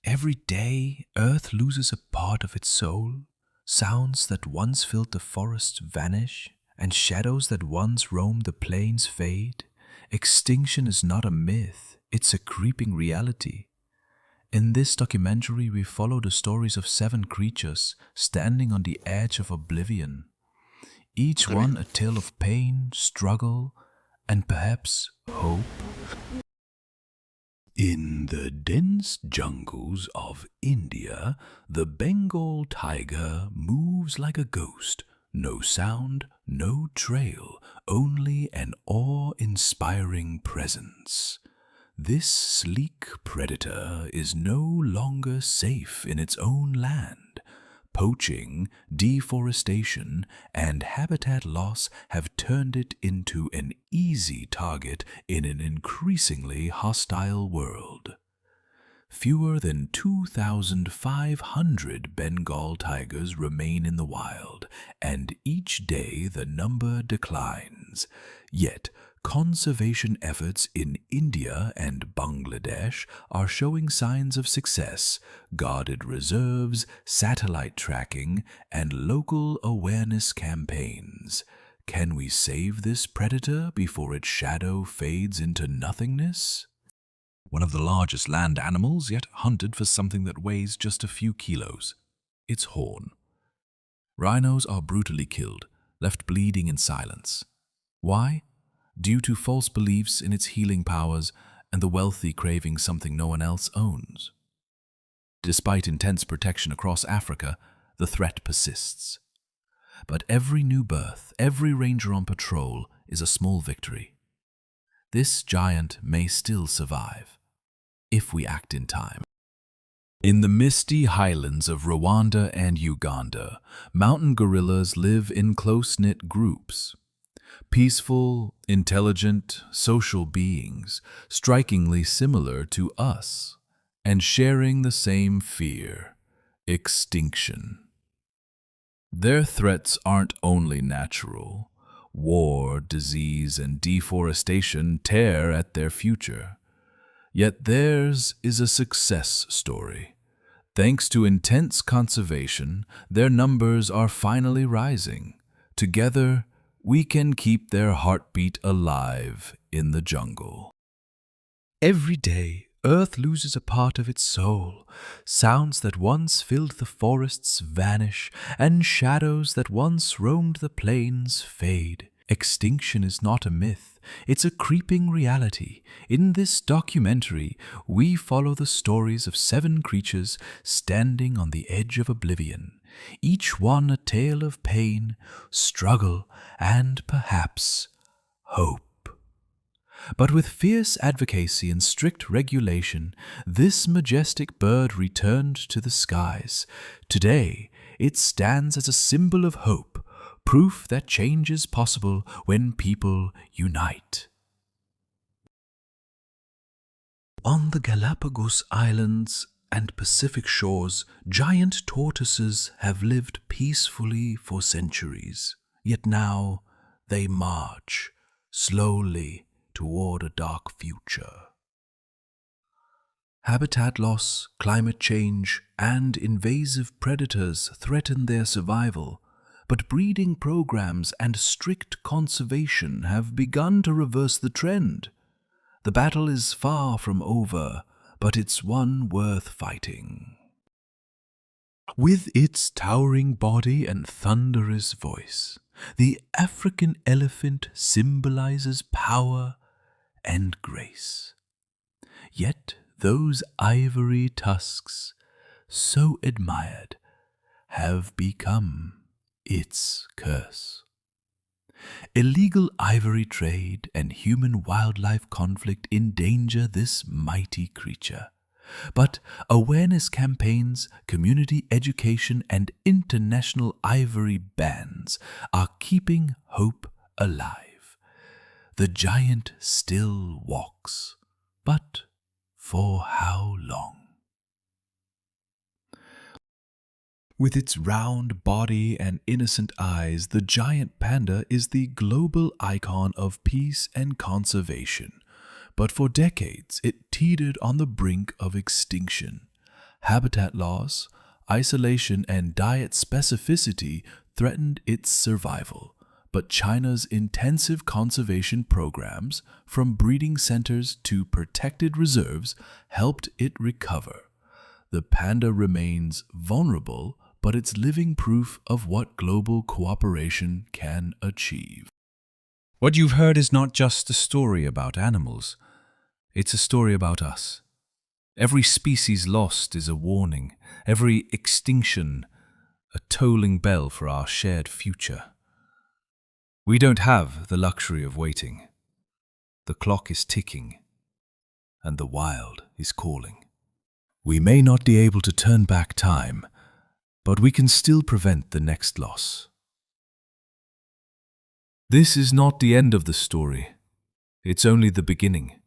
Every day, Earth loses a part of its soul. Sounds that once filled the forests vanish, and shadows that once roamed the plains fade. Extinction is not a myth, it's a creeping reality. In this documentary, we follow the stories of 7 creatures standing on the edge of oblivion. Each one a tale of pain, struggle, and perhaps hope. In the dense jungles of India, the Bengal tiger moves like a ghost. No sound, no trail, only an awe-inspiring presence. This sleek predator is no longer safe in its own land. Poaching, deforestation, and habitat loss have turned it into an easy target in an increasingly hostile world. Fewer than 2,500 Bengal tigers remain in the wild, and each day the number declines. Yet, conservation efforts in India and Bangladesh are showing signs of success. Guarded reserves, satellite tracking, and local awareness campaigns. Can we save this predator before its shadow fades into nothingness? One of the largest land animals, yet hunted for something that weighs just a few kilos: its horn. Rhinos are brutally killed, left bleeding in silence. Why? Due to false beliefs in its healing powers and the wealthy craving something no one else owns. Despite intense protection across Africa, the threat persists. But every new birth, every ranger on patrol is a small victory. This giant may still survive, if we act in time. In the misty highlands of Rwanda and Uganda, mountain gorillas live in close-knit groups. Peaceful, intelligent, social beings, strikingly similar to us, and sharing the same fear: extinction. Their threats aren't only natural. War, disease, and deforestation tear at their future. Yet theirs is a success story. Thanks to intense conservation, their numbers are finally rising. Together, we can keep their heartbeat alive in the jungle. Every day, Earth loses a part of its soul. Sounds that once filled the forests vanish, and shadows that once roamed the plains fade. Extinction is not a myth, it's a creeping reality. In this documentary, we follow the stories of 7 creatures standing on the edge of oblivion. Each one a tale of pain, struggle, and perhaps hope. But with fierce advocacy and strict regulation, this majestic bird returned to the skies. Today, it stands as a symbol of hope, proof that change is possible when people unite. On the Galapagos Islands and Pacific shores, giant tortoises have lived peacefully for centuries. Yet now they march slowly toward a dark future. Habitat loss, climate change, and invasive predators threaten their survival, but breeding programs and strict conservation have begun to reverse the trend. The battle is far from over, but it's one worth fighting. With its towering body and thunderous voice, the African elephant symbolizes power and grace. Yet those ivory tusks, so admired, have become its curse. Illegal ivory trade and human-wildlife conflict endanger this mighty creature. But awareness campaigns, community education, and international ivory bans are keeping hope alive. The giant still walks, but for how long? With its round body and innocent eyes, the giant panda is the global icon of peace and conservation. But for decades, it teetered on the brink of extinction. Habitat loss, isolation, and diet specificity threatened its survival, but China's intensive conservation programs, from breeding centers to protected reserves, helped it recover. The panda remains vulnerable, but it's living proof of what global cooperation can achieve. What you've heard is not just a story about animals, it's a story about us. Every species lost is a warning, every extinction a tolling bell for our shared future. We don't have the luxury of waiting. The clock is ticking, and the wild is calling. We may not be able to turn back time, but we can still prevent the next loss. This is not the end of the story. It's only the beginning.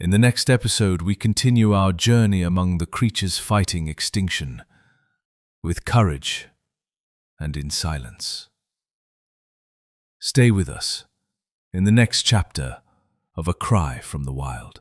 In the next episode, we continue our journey among the creatures fighting extinction, with courage and in silence. Stay with us in the next chapter of A Cry from the Wild.